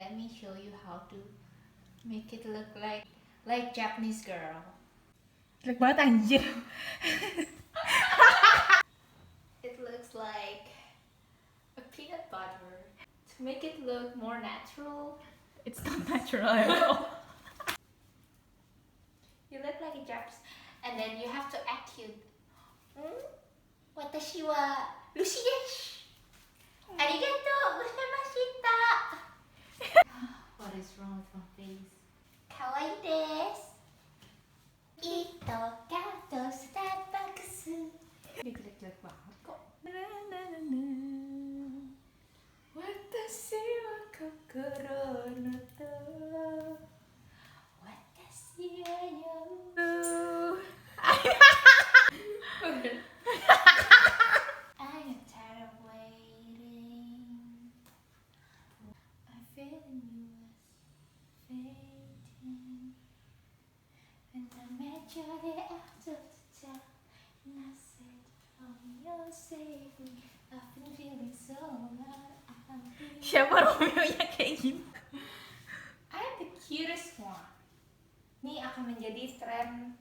let me show you how to make it look like Japanese girl. Jelek banget anjir. It looks like a peanut butter. To make it look more natural, It's not natural at all. you look like a Japanese, and then you have to act cute. Watashi wa lusi desu. Arigatou gozaimashita. What is wrong with my face? Kawaii desu. Ito kato Starbucks. Jelek-jelek banget kok. Watashi wa kokoro no to. Watashi wa yoru. I am tired of waiting. I feel you was fading. And I met you the out of the time. And I said, oh, you're saving. I've been feeling so loud. Siapa Romeo-nya kayak gini? I'm the cutest one. Ini akan menjadi tren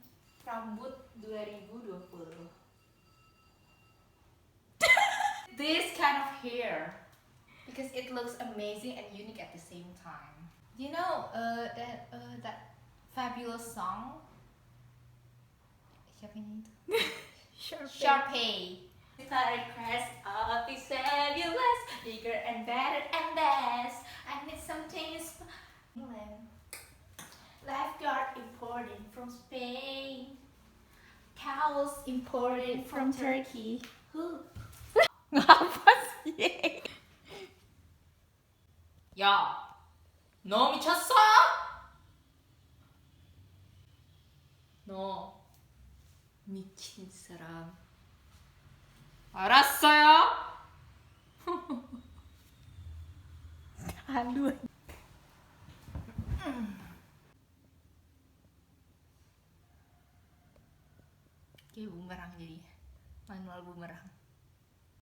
rambut 2020. This kind of hair, because it looks amazing and unique at the same time. You know that fabulous song? Siapa yang itu? Sharpay. It's a request of this fabulous, bigger and better and best. I need something lifeguard imported from Spain. Towels imported from Turkey. Who? Ngapa sih? 야, 너 미쳤어? 너 미친 사람. 알았어요? Halu. Kayak bumerang jadi manual bumerang.